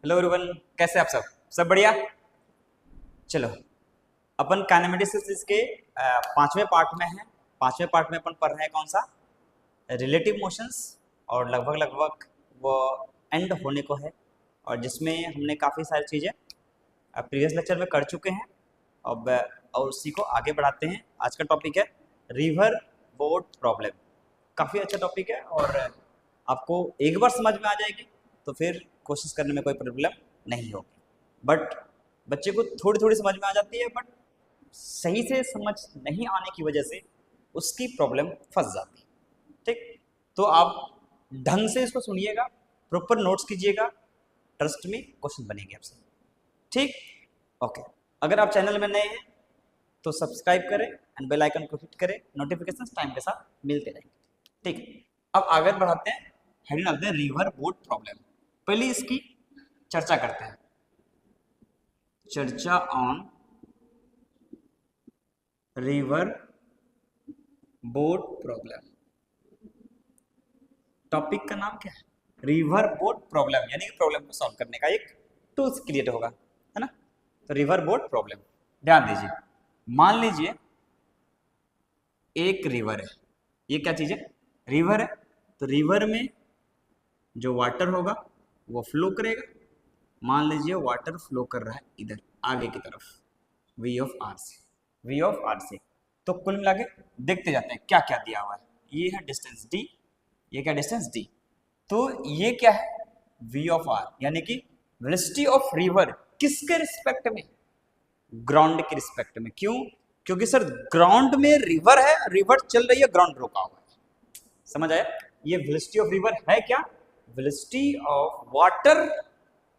Hello everyone, कैसे आप सब बढ़िया। चलो, अपन काइनेमेटिक्स के पांचवें पार्ट में हैं। पांचवें पार्ट में अपन पढ़ रहे हैं कौन सा, रिलेटिव मोशंस, और लगभग लगभग वो एंड होने को है, और जिसमें हमने काफ़ी सारी चीज़ें प्रीवियस लेक्चर में कर चुके हैं। अब और उसी को आगे बढ़ाते हैं। आज का टॉपिक है रिवर बोट प्रॉब्लम। काफ़ी अच्छा टॉपिक है और आपको एक बार समझ में आ जाएगी तो फिर कोशिश करने में कोई प्रॉब्लम नहीं होगी। बट बच्चे को थोड़ी थोड़ी समझ में आ जाती है, बट सही से समझ नहीं आने की वजह से उसकी प्रॉब्लम फंस जाती है। ठीक, तो आप ढंग से इसको सुनिएगा, प्रॉपर नोट्स कीजिएगा, ट्रस्ट में क्वेश्चन बनेंगे आपसे। ठीक, ओके। अगर आप चैनल में नए हैं तो सब्सक्राइब करें एंड बेल आइकन को हिट करें, नोटिफिकेशन टाइम के साथ मिलते रहेंगे। ठीक है, अब आगे बढ़ाते हैं। हेडिंग डालते हैं रिवर बोट प्रॉब्लम। पहले इसकी चर्चा करते हैं। चर्चा on river boat problem. Topic का नाम क्या है? रिवर बोट प्रॉब्लम, यानी कि प्रॉब्लम को सॉल्व करने का एक टूल्स क्रिएट होगा, है ना। तो रिवर बोट प्रॉब्लम, ध्यान दीजिए। मान लीजिए एक रिवर है। ये क्या चीज है? रिवर है। तो रिवर में जो वाटर होगा वो फ्लो करेगा। मान लीजिए वाटर फ्लो कर रहा है इधर आगे की तरफ, वी ऑफ आर से, वी ऑफ आर से। तो कुल मिला के देखते जाते हैं क्या क्या दिया हुआ है। ये है डिस्टेंस डी, ये क्या डिस्टेंस डी। तो ये क्या है? वी ऑफ आर, यानी कि वेलोसिटी ऑफ रिवर किसके रिस्पेक्ट में? ग्राउंड के रिस्पेक्ट में। क्यों? क्योंकि सर ग्राउंड में रिवर है, रिवर चल रही है, ग्राउंड रोका हुआ है। समझ आया? ये वेलोसिटी ऑफ रिवर है क्या? Velocity of water,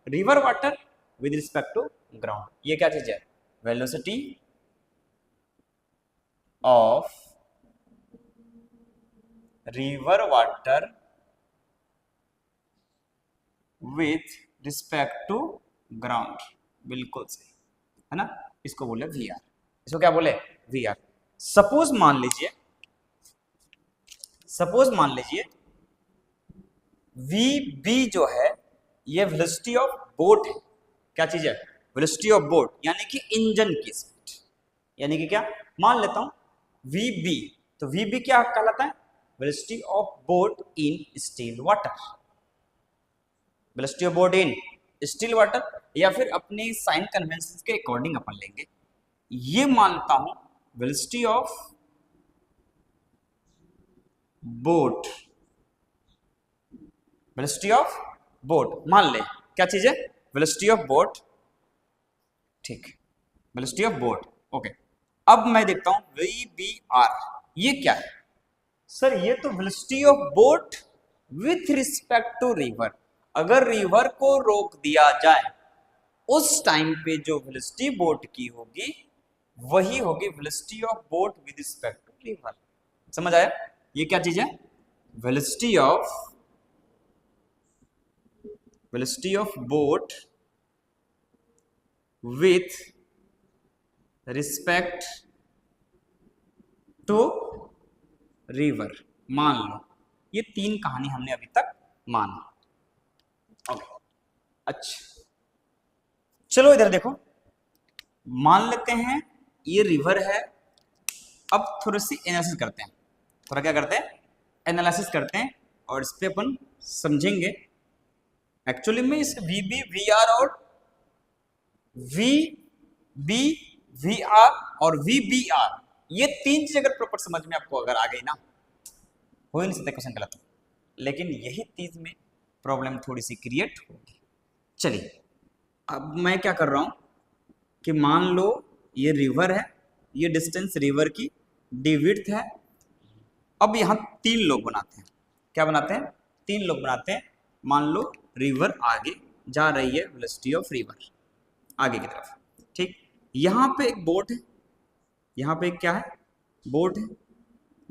river water with respect to ground. ये क्या चीज है? Velocity of river water with respect to ground. बिल्कुल सही, है ना। इसको बोले वी आर। इसको क्या बोले? We are. सपोज मान लीजिए वी बी जो है ये वेलोसिटी ऑफ बोट है। क्या चीज है? वेलोसिटी ऑफ बोट, यानी कि इंजन की स्पीड। यानी कि क्या? मान लेता हूं वी बी, तो वी बी क्या कहलाता है? Velocity of boat in still water. Velocity of boat in still water, या फिर अपनी साइन कन्वेंशन के अकॉर्डिंग अपन लेंगे। ये मानता हूं velocity of boat, velocity of boat मान ले क्या चीज है? Velocity of boat. ठीक, वेलोसिटी ऑफ बोट, ओके। अब मैं देखता हूं वी बी आर, ये क्या है? सर ये तो velocity of boat with respect to river. अगर रिवर को रोक दिया जाए उस टाइम पे जो वेलोसिटी बोट की होगी वही होगी velocity of boat with respect to river. समझ आया? ये क्या चीज है? Velocity of boat with respect to river. मान लो ये तीन कहानी हमने अभी तक माना। ओके, अच्छा चलो इधर देखो। मान लेते हैं ये रिवर है। अब थोड़ी सी एनालिसिस करते हैं। थोड़ा क्या करते हैं? एनालिसिस करते हैं, और इस पे अपन समझेंगे एक्चुअली में इस वी बी वी आर और वी बी वी आर और वी बी आर, ये तीन चीज अगर प्रॉपर समझ में आपको अगर आ गई ना, हो ही नहीं सकता क्वेश्चन गलत, लेकिन यही चीज में प्रॉब्लम थोड़ी सी क्रिएट होगी। चलिए, अब मैं क्या कर रहा हूं कि मान लो ये रिवर है, ये डिस्टेंस रिवर की डी विड्थ है। अब यहां तीन लोग बनाते हैं। क्या बनाते हैं? तीन लोग बनाते हैं। मान लो रिवर आगे जा रही है, वेलोसिटी ऑफ रिवर आगे की तरफ। ठीक, यहां पे एक बोट है, यहां पे एक क्या है? बोट है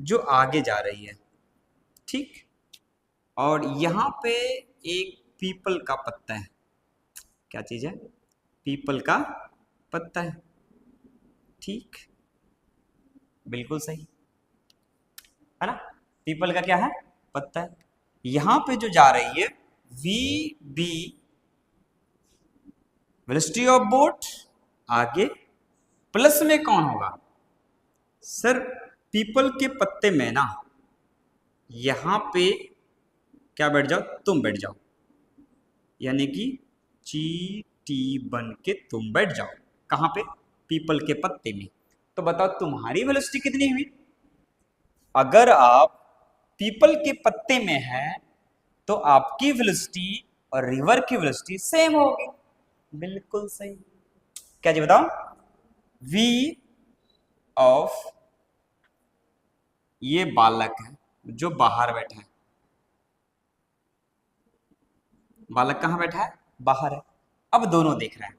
जो आगे जा रही है। ठीक, और यहां पे एक पीपल का पत्ता है। क्या चीज है? पीपल का पत्ता है। ठीक, बिल्कुल सही, है ना। पीपल का क्या है? पत्ता है। यहां पे जो जा रही है V B velocity of boat आगे, प्लस में कौन होगा सर, पीपल के पत्ते में ना, यहां पे क्या बैठ जाओ, तुम बैठ जाओ, यानी कि चीटी बन के तुम बैठ जाओ। कहां पे, पीपल के पत्ते में। तो बताओ तुम्हारी वेलोसिटी कितनी हुई, अगर आप पीपल के पत्ते में हैं तो आपकी वेलोसिटी और रिवर की वेलोसिटी सेम होगी। बिल्कुल सही। क्या जी बताओ, v ऑफ, ये बालक है जो बाहर बैठा है, बालक कहां बैठा है, बाहर है। अब दोनों देख रहे हैं,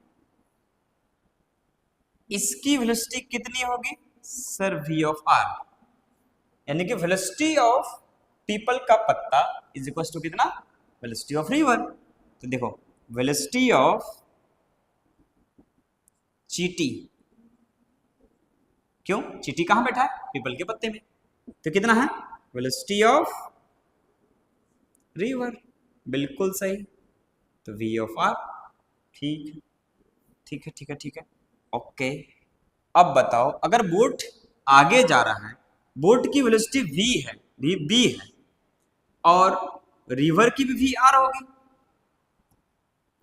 इसकी वेलोसिटी कितनी होगी सर, v ऑफ r, यानी कि वेलोसिटी ऑफ पीपल का पत्ता इज इक्वल टू कितना, वेलोसिटी ऑफ रिवर। तो देखो वेलोसिटी ऑफ चीटी, क्यों, चीटी कहां बैठा है, पीपल के पत्ते में, तो कितना है, वेलोसिटी ऑफ रिवर। बिल्कुल सही। तो v ऑफ r, ठीक है ठीक है ठीक है ठीक है, ओके। अब बताओ अगर बोट आगे जा रहा है, बोट की वेलोसिटी v है, v है, और रिवर की भी v r होगी,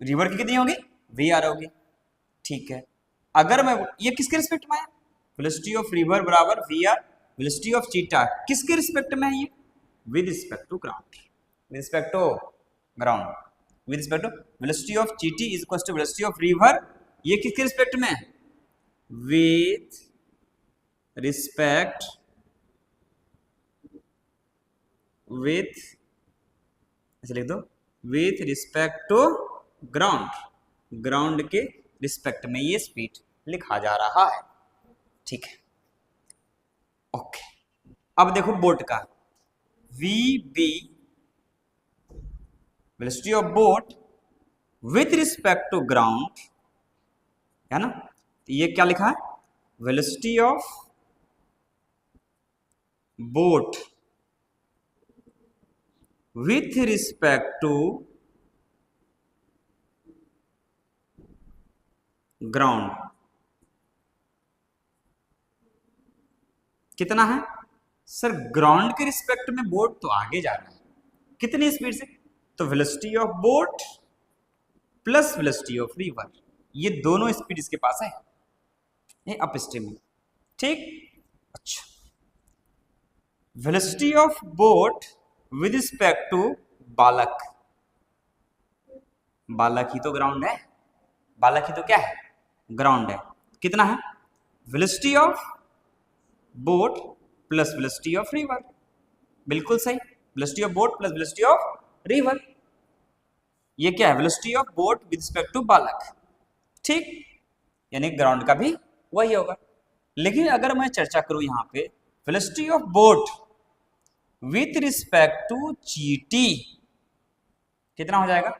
रिवर की कितनी होगी, v r होगी, ठीक है। अगर मैं, ये किसके रिस्पेक्ट में है, वेलोसिटी ऑफ रिवर बराबर वी आर, वेलोसिटी ऑफ चीटा किसके रिस्पेक्ट में है, ये with respect to ground, with respect to ground, with respect to velocity of चीटी is equal to velocity of river, ये किसके रिस्पेक्ट में है, विद रिस्पेक्ट, विथ, ऐसे लिख दो, with respect to ground, ground के रिस्पेक्ट में ये स्पीड लिखा जा रहा है, ठीक है, ओके। अब देखो बोट का, V B, velocity of boat with respect to ground, है ना, तो ये क्या लिखा है, velocity of boat with respect to ground कितना है सर, ग्राउंड के रिस्पेक्ट में बोट तो आगे जा रहा है, कितनी स्पीड से, तो velocity of boat plus velocity of river, ये दोनों स्पीड इसके पास है, ये अप स्ट्रीम में, ठीक। अच्छा, velocity of boat with respect to बालक, बालक ही तो ग्राउंड है, बालक ही तो क्या है, ग्राउंड है, कितना है, velocity of boat plus velocity of river, बिल्कुल सही, velocity of boat plus velocity of river, ये क्या है, velocity of boat with respect to बालक, ठीक, यानी ग्राउंड का भी वही होगा। लेकिन अगर मैं चर्चा करूं यहां पे velocity of boat with respect to चीटी, कितना हो जाएगा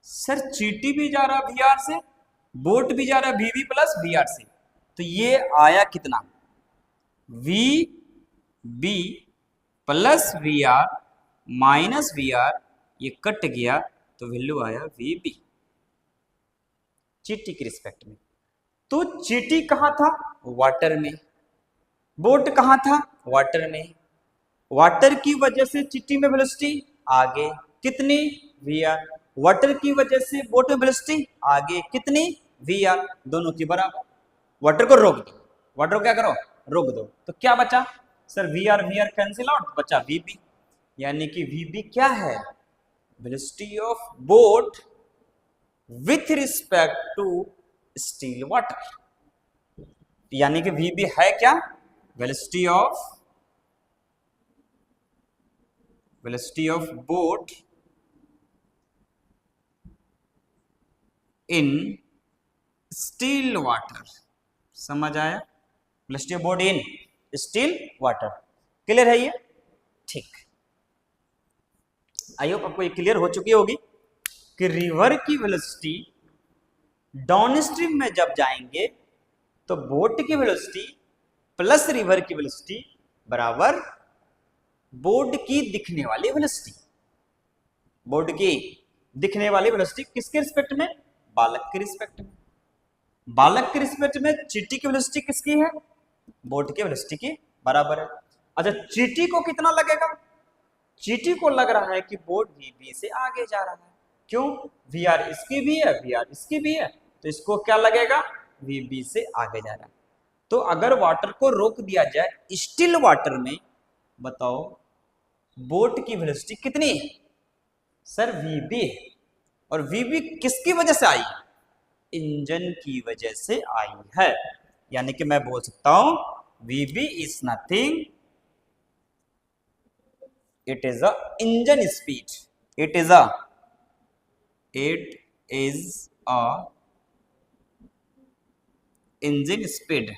सर, चीटी भी जा रहा है वी आर से, बोट भी जा रहा है वी प्लस वी आर से, तो ये आया कितना, V B plus V R minus V R, ये कट गया तो वैल्यू आया वी बी, चीटी के रिस्पेक्ट में। तो चीटी कहां था, वाटर में, बोट कहां था, वाटर में, वाटर की वजह से चीटी में वेलोसिटी आगे, कितनी, वी आर, वाटर की वजह से बोट में वेलोसिटी आगे, कितनी, वी आर, दोनों की बराबर। वाटर को रोक दो, वाटर को क्या करो, रोक दो, तो क्या बचा sir, V R cancel out, बचा वी बी, यानी कि वी बी क्या है, velocity of boat with respect to still water, यानी कि वी बी है क्या, velocity of boat in still water, समझ आया, velocity of boat in still water, clear है ये, ठीक। आई होप आपको ये क्लियर हो चुकी होगी कि रिवर की वेलोसिटी डाउन स्ट्रीम में जब जाएंगे तो बोट की वेलोसिटी प्लस रिवर की वेलोसिटी बराबर बोर्ड की दिखने वाली वेलोसिटी, बोर्ड की दिखने वाली वेलोसिटी किसके रिस्पेक्ट में, बालक के रिस्पेक्ट में, बालक के रिस्पेक्ट में चींटी की वेलोसिटी किसकी है? बोट की वेलोसिटी की बराबर है। अच्छा, चींटी को कितना लगेगा? चींटी को लग रहा है कि बोट वीबी से आगे जा रहा है। क्यों? वी आर इसकी भी है, वी आर इसकी भी है, तो इसको क्या लगेगा? वीबी से आगे जा रहा है। तो अगर वाटर को रोक दिया जाए स्टिल वाटर में, बताओ बोट की वेलोसिटी कितनी है? सर वीबी है। और वीबी किसकी वजह से आई? इंजन की वजह से आई है। यानी कि मैं बोल सकता हूं VB is nothing, it is a engine speed, it is a engine speed,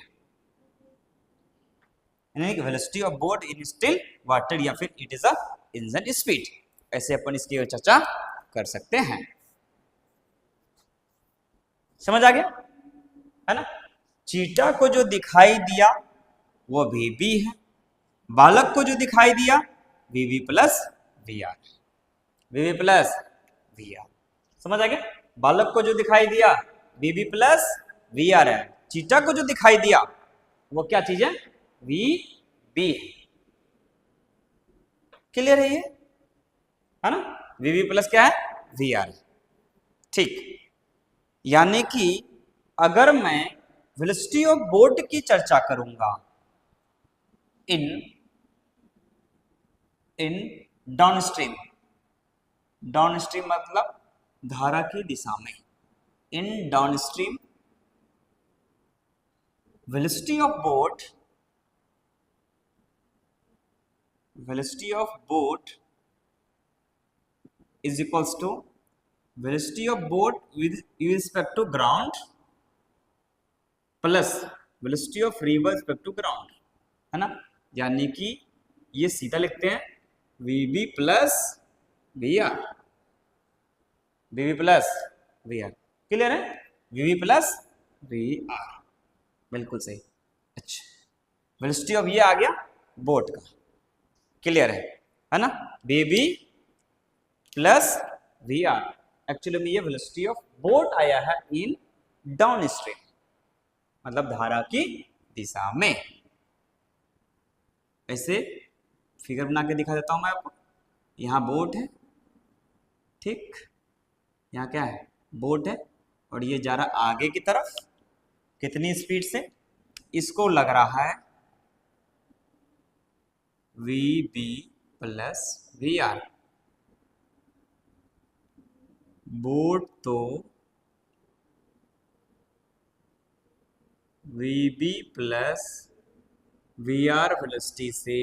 यानी velocity of boat in still water, या फिर it is a engine speed. ऐसे अपन इसकी चर्चा कर सकते हैं। समझ आ गया है ना? चीटा को जो दिखाई दिया वो वीबी है, बालक को जो दिखाई दिया VB plus V R, VB plus V R. समझ आ गया? बालक को जो दिखाई दिया वीबी प्लस वी आर है, चीटा को जो दिखाई दिया वो क्या चीज है? V B. क्लियर है ये? है ना? वीबी प्लस क्या है? V R. ठीक, यानी कि अगर मैं वेलोसिटी ऑफ बोट की चर्चा करूंगा इन इन डाउनस्ट्रीम, डाउनस्ट्रीम मतलब धारा की दिशा में, इन downstream velocity of boat, velocity of boat is equals to velocity of boat with respect to ground plus velocity of river with respect to ground, है ना? यानी कि ये सीधा लिखते हैं VB plus VR, VB plus VR। Clear है? VB plus VR, बिल्कुल सही। अच्छा, वेलोसिटी ऑफ ये आ गया बोट का। क्लियर है ना? VB plus V R, actually में ये वेलोसिटी ऑफ बोट आया है इन डाउन स्ट्रीम, मतलब धारा की दिशा में। ऐसे फिगर बना के दिखा देता हूं मैं आपको। यहां बोट है, ठीक, यहां क्या है? बोट है, और ये जा रहा आगे की तरफ कितनी स्पीड से? इसको लग रहा है V B plus V R. Boat तो VB plus V R velocity से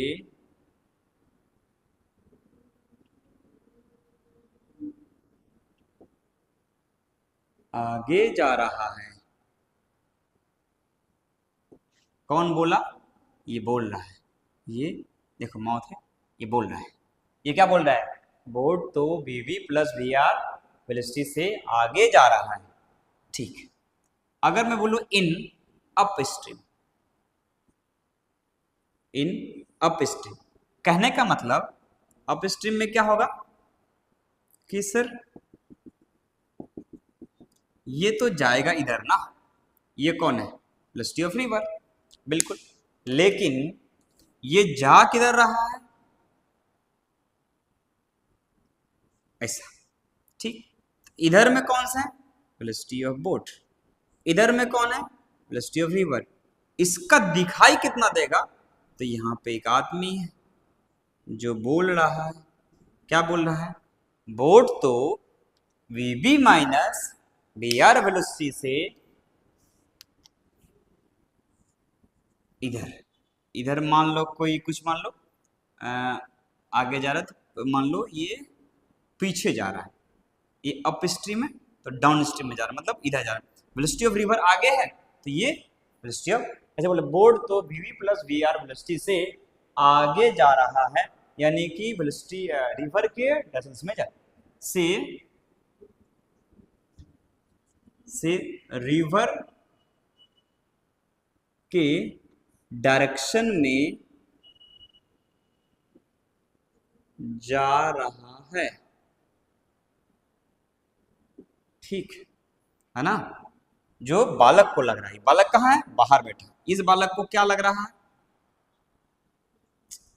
आगे जा रहा है। कौन बोला? ये बोल रहा है, ये देखो माउथ है, ये बोल रहा है। ये क्या बोल रहा है? बोट तो वीवी प्लस वी आर वेलोसिटी से आगे जा रहा है। ठीक, अगर मैं बोलूं in up stream, in up stream, कहने का मतलब अप स्ट्रीम में क्या होगा कि सर ये तो जाएगा इधर ना, ये कौन है? वेलोसिटी ऑफ रिवर, बिल्कुल। लेकिन ये जा किधर रहा है? ऐसा, ठीक। इधर में कौन सा है? Velocity of boat. इधर में कौन है? Velocity of river. इसका दिखाई कितना देगा? तो यहां पे एक आदमी है जो बोल रहा है, क्या बोल रहा है? बोट तो VB minus V R velocity से इधर, इधर मान लो कोई कुछ मान लो आगे जा रहा है, तो मान लो ये पीछे जा रहा है, ये अप स्ट्रीम है तो डाउन स्ट्रीम में जा रहा है, मतलब इधर जा रहा है। वेलोसिटी ऑफ रिवर आगे है तो ये वेलोसिटी ऑफ, ऐसे बोले बोर्ड तो वीवी प्लस वी आर वेलोसिटी से आगे जा रहा है, यानी कि वेलोसिटी रिवर के डायरेक्शन में जा से रिवर के डायरेक्शन में जा रहा है। ठीक है ना? जो बालक को लग रहा है, बालक कहाँ है, बाहर बैठा, इस बालक को क्या लग रहा है,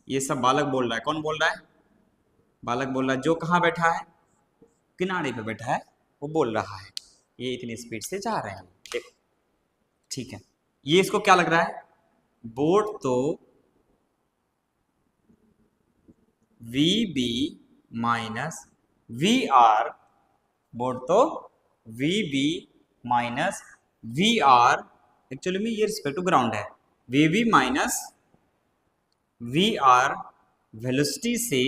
ये सब बालक बोल रहा है, कौन बोल रहा है, बालक बोल रहा है, जो कहाँ बैठा है, किनारे पे बैठा है, वो बोल रहा है ये इतनी स्पीड से जा रहे हैं, देखो ठीक है। ये इसको क्या लग रहा है, बोट तो V B minus V R, boat तो V B minus V R, actually में ये रिस्पेक्ट टू ग्राउंड है, V B minus V R velocity से,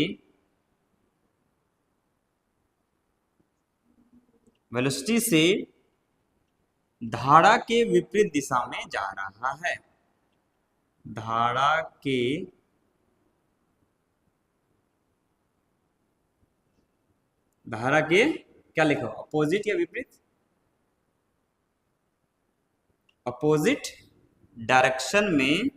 वेलोसिटी से धारा के विपरीत दिशा में जा रहा है, धारा के क्या लिखो, अपोजिट या विपरीत, अपोजिट डायरेक्शन में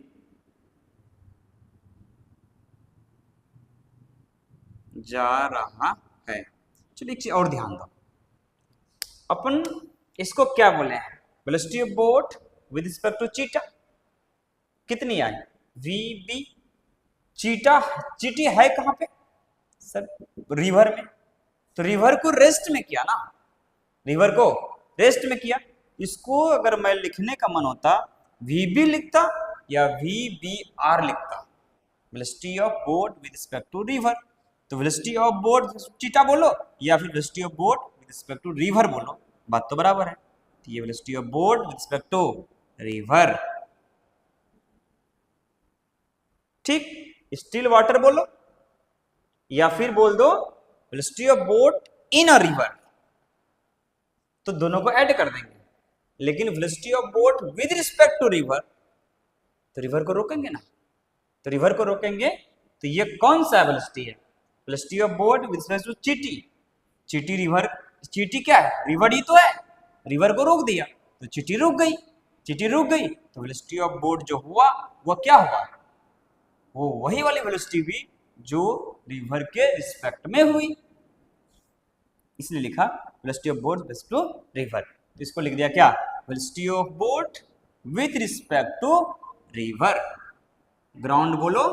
जा रहा है। चलिए एक चीज और ध्यान दो, अपन इसको क्या बोले हैं, velocity of boat with respect to चीटा कितनी आई, वी बी, चीटा, चीटी है कहां पे सर, रिवर में, तो रिवर को रेस्ट में किया ना, रिवर को रेस्ट में किया, इसको अगर मैं लिखने का मन होता वी बी लिखता या वी बी आर लिखता, velocity of boat with respect to river, तो वेलोसिटी ऑफ बोट चीटा बोलो या फिर velocity of boat with respect to river बोलो, बात तो बराबर है, तो ये velocity of boat with respect to river, ठीक, स्टिल वाटर बोलो या फिर बोल दो velocity of boat in a river, तो दोनों को ऐड कर देंगे, लेकिन velocity of boat with respect to river, तो रिवर को रोकेंगे ना, तो रिवर को रोकेंगे, तो ये कौन सा वेलोसिटी है, velocity of boat with respect to चीटी, चीटी रिवर, चीटी क्या है, रिवर ही तो है, रिवर को रोक दिया तो चीटी रुक गई, चीटी रुक गई तो वेलोसिटी ऑफ बोट जो हुआ वो क्या हुआ, वो वही वाली वेलोसिटी हुई जो रिवर के रिस्पेक्ट में हुई, इसलिए लिखा velocity of boat with to river, तो इसको लिख दिया क्या, velocity of boat with respect to river, ground बोलो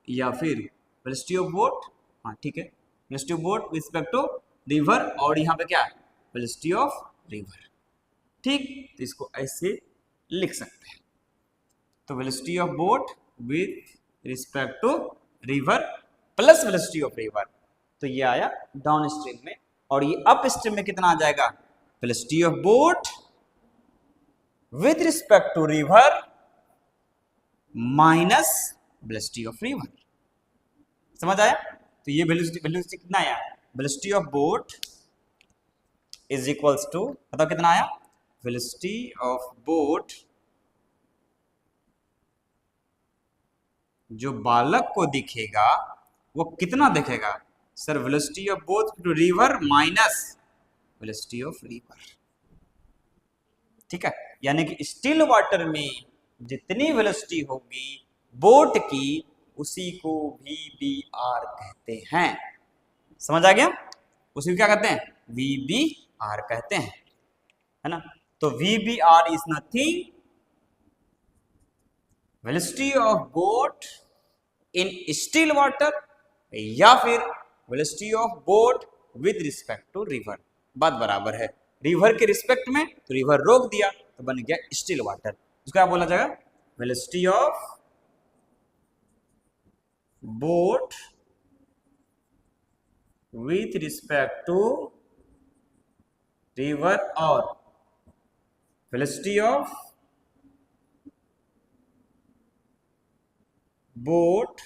या फिर वेलोसिटी ऑफ बोट, हाँ ठीक है, velocity of boat with respect to river, और यहाँ पे क्या है, वेलोसिटी ऑफ रिवर, ठीक, तो इसको ऐसे लिख सकते हैं, तो velocity of boat with respect to river plus velocity of river, तो ये आया डाउन स्ट्रीम में, और ये अप स्ट्रीम में कितना आ जाएगा, velocity of boat with respect to river minus velocity of river, समझ आया, तो ये वेलोसिटी कितना आया, velocity of boat is equals to, बताओ कितना आया, वेलोसिटी ऑफ बोट जो बालक को दिखेगा वो कितना दिखेगा sir, velocity of boat to river minus velocity of river, ठीक है, यानी कि स्टिल वाटर में जितनी वेलोसिटी होगी बोट की उसी को वी बी आर कहते हैं, समझ आ गया, उसी को क्या कहते हैं, वी बी आर कहते हैं, है ना, तो V B R is nothing velocity of boat in still water या फिर velocity of boat with respect to river, बात बराबर है, रिवर के रिस्पेक्ट में तो रिवर रोक दिया तो बन गया स्टिल वाटर, इसको क्या बोला जाएगा, velocity of boat with respect to river और velocity of boat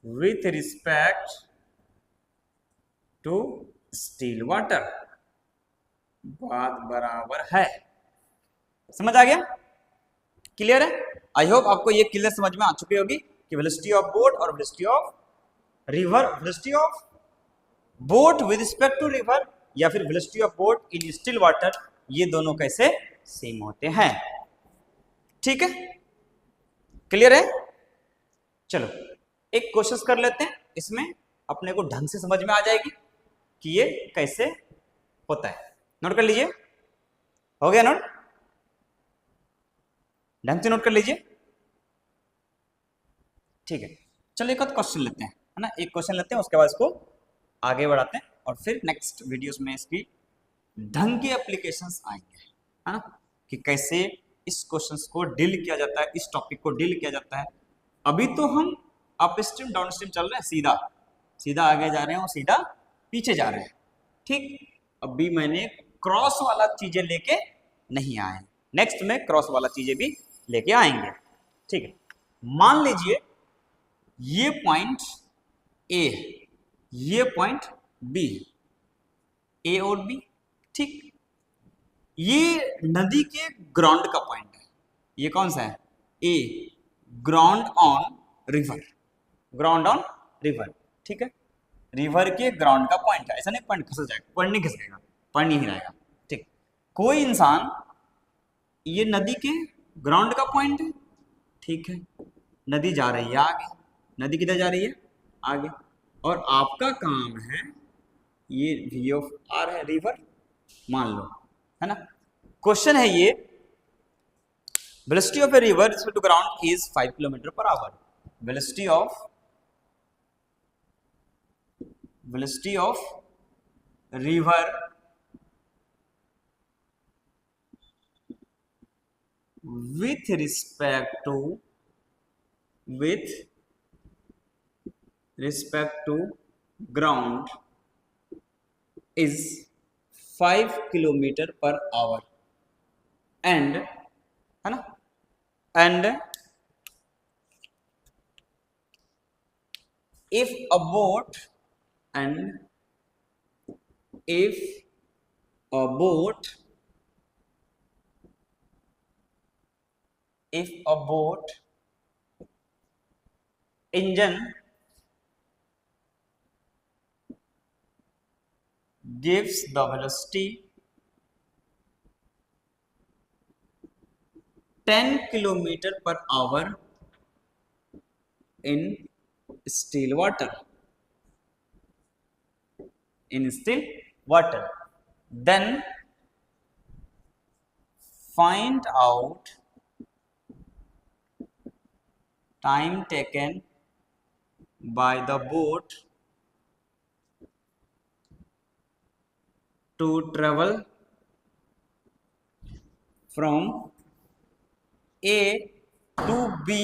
with respect to still water, बात बराबर है, समझ आ गया, क्लियर है, आई होप आपको ये क्लियर समझ में आ चुकी होगी कि वेलोसिटी ऑफ बोट और velocity of river, velocity of boat with respect to river या फिर velocity of boat in still water, ये दोनों कैसे सेम होते हैं, ठीक है, क्लियर है, चलो एक कोशिश कर लेते हैं, इसमें अपने को ढंग से समझ में आ जाएगी, कि ये कैसे होता है। नोट कर लीजिए, हो गया नोट, ढंग से नोट कर लीजिए, ठीक है। चलो एक और क्वेश्चन लेते हैं, है ना, एक क्वेश्चन लेते हैं, उसके बाद इसको आगे बढ़ाते हैं और फिर नेक्स्ट वीडियोस में इसकी ढंग के एप्लीकेशंस आएंगे, है ना, कि कैसे इस क्वेश्चंस को डील किया जाता है, इस टॉपिक को डील किया जाता है। अभी तो हम अप स्ट्रीम डाउन स्ट्रीम चल रहे हैं, सीधा सीधा आगे जा रहे हैं और सीधा पीछे जा रहे हैं, ठीक। अभी मैंने क्रॉस वाला चीजें लेके नहीं आए, नेक्स्ट में क्रॉस वाला चीजें भी लेके आएंगे, ठीक है। मान लीजिए ये पॉइंट ए है, ये पॉइंट बी है, ए और बी, ठीक। ये नदी के ग्राउंड का पॉइंट है, ये कौन सा है, A, ground on river, ground on river, ठीक है। रिवर के ग्राउंड का पॉइंट है, ऐसा नहीं पॉइंट खिसक जाएगा, पॉइंट नहीं खिसकेगा, पॉइंट नहीं रहेगा, ठीक। कोई इंसान, ये नदी के ग्राउंड का पॉइंट है, ठीक है, नदी जा रही है आगे, नदी किधर जा रही है, आगे, और आपका काम है, ये वी ऑफ आर है, रिवर मान लो, है ना। क्वेश्चन है ये, velocity of a river respect to ground is 5 kilometre per hour, velocity of river with respect to ground is 5 kilometre per hour and, है ना, and if a boat engine gives the velocity 10 kilometer per hour in still water, then find out time taken by the boat to travel from A to B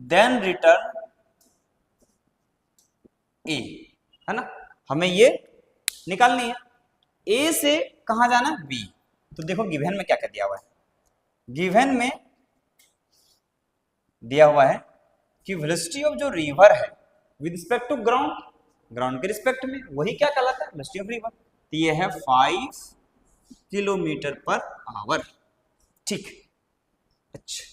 then return A, है ना। हमें ये निकालनी है, A से कहाँ जाना है, B। तो देखो गिवन में क्या क्या दिया हुआ है, गिवन में दिया हुआ है कि वेलोसिटी ऑफ जो रिवर है with respect to ground, ground के रिस्पेक्ट में, वही क्या कहलाता है, वेलोसिटी ऑफ रिवर। तो ये है 5 किलोमीटर पर आवर, ठीक। अच्छा,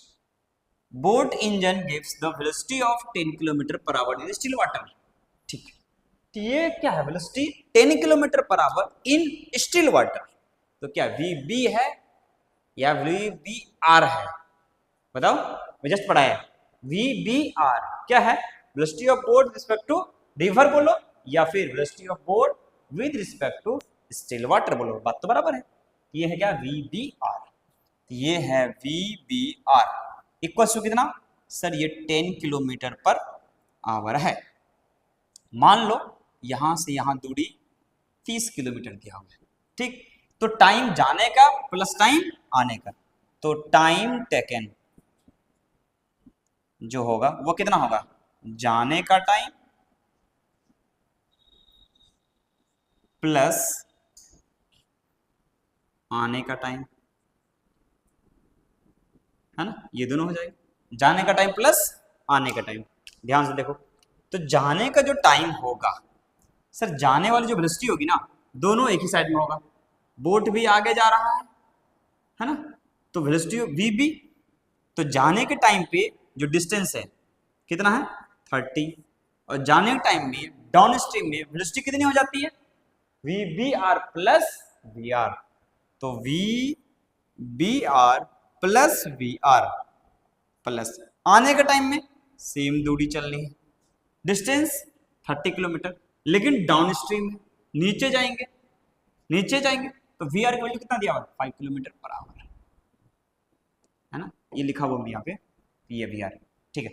boat engine gives the velocity of 10 kilometre per our in still water, ठीक। तो ये क्या है, velocity 10 kilometre per our in still water, तो क्या VB है या VBR है, बताओ, मैं जस्ट पढ़ाया, VBR क्या है, velocity of boat respect to river बोलो या फिर velocity of boat with respect to still water बोलो, बात तो बराबर है। ये है क्या, VBR, ये है VBR इक्वल टू कितना सर, ये 10 किलोमीटर पर आवर है। मान लो यहां से यहां दूरी 30 किलोमीटर दिया हुआ है, ठीक। तो टाइम जाने का प्लस टाइम आने का, तो टाइम टेकन जो होगा वो कितना होगा, जाने का टाइम प्लस आने का टाइम, है ना, ये दोनों हो जाएगा, जाने का टाइम प्लस आने का टाइम। ध्यान से देखो, तो जाने का जो टाइम होगा सर, जाने वाली जो वेलोसिटी होगी ना, दोनों एक ही साइड में होगा, बोट भी आगे जा रहा है ना, तो वेलोसिटी VB, तो जाने के टाइम पे जो डिस्टेंस है कितना है 30, और जाने के टाइम में डाउन स्ट्रीम में वेलोसिटी कितनी हो जाती है, VBR प्लस VR, तो VBR प्लस VR प्लस आने के टाइम में सेम दूरी चलनी है, डिस्टेंस 30 किलोमीटर, लेकिन डाउन स्ट्रीम है, नीचे जाएंगे, नीचे जाएंगे तो वी आर की वैल्यू कितना दिया हुआ है 5 किलोमीटर पर आवर, है ना, ये लिखा हुआ भी यहाँ पे, ये वी आर, ठीक है।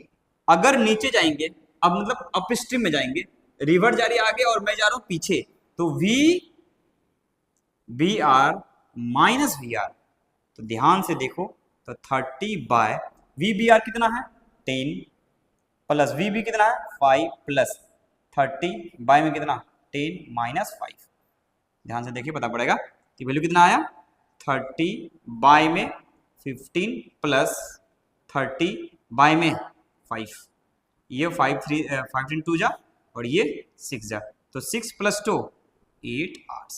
अगर नीचे जाएंगे, अब मतलब अप स्ट्रीम में जाएंगे, रिवर जा रही है आगे और मैं जा रहा हूं पीछे, तो V R minus V R, तो ध्यान से देखो, तो 30 बाय वी बी आर कितना है 10 प्लस वी बी कितना है 5 प्लस 30 बाय में कितना 10 माइनस 5, ध्यान से देखिए पता पड़ेगा कि वैल्यू कितना आया 30 बाय में 15 प्लस 30 बाय में 5, ये 5 2 जा और ये 6 जा, तो 6 प्लस 2 8 आवर्स,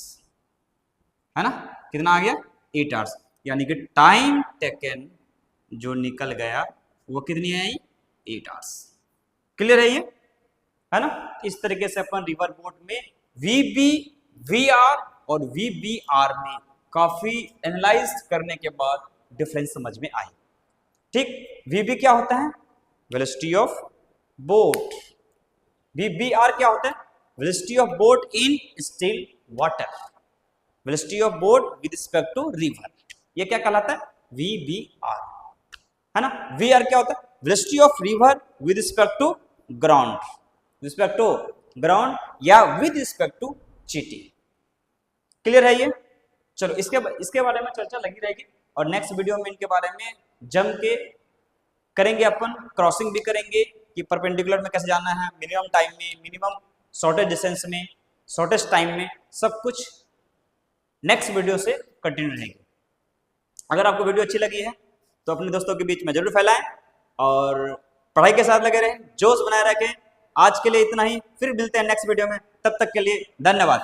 है ना, कितना आ गया 8 आवर्स, यानी कि टाइम टेकन जो निकल गया वो कितनी आई 8 आवर्स। क्लियर है ये, है ना। इस तरीके से अपन रिवर बोट में वीबी वीआर और वीबीआर में काफी एनालाइज करने के बाद डिफरेंस समझ में आई। ठीक, वीबी क्या होता है वेलोसिटी ऑफ बोट, वीबीआर क्या होता है velocity of boat in still water, velocity of boat with respect to river, ये क्या कहलाता है वीबीआर, है ना। वीआर क्या होता है velocity of river with respect to ground, respect to ground या विद रिस्पेक्ट टू चीटी। क्लियर है ये, चलो इसके बारे में चर्चा लगी रहेगी और नेक्स्ट वीडियो में इनके बारे में जम के करेंगे, अपन क्रॉसिंग भी करेंगे कि परपेंडिकुलर में कैसे जाना है, मिनिमम टाइम में, मिनिमम शॉर्टेस्ट डिस्टेंस में, शॉर्टेस्ट टाइम में, सब कुछ नेक्स्ट वीडियो से कंटिन्यू रहेगी। अगर आपको वीडियो अच्छी लगी है तो अपने दोस्तों के बीच में जरूर फैलाएं और पढ़ाई के साथ लगे रहें, जोश बनाए रखें। आज के लिए इतना ही, फिर मिलते हैं नेक्स्ट वीडियो में, तब तक के लिए धन्यवाद।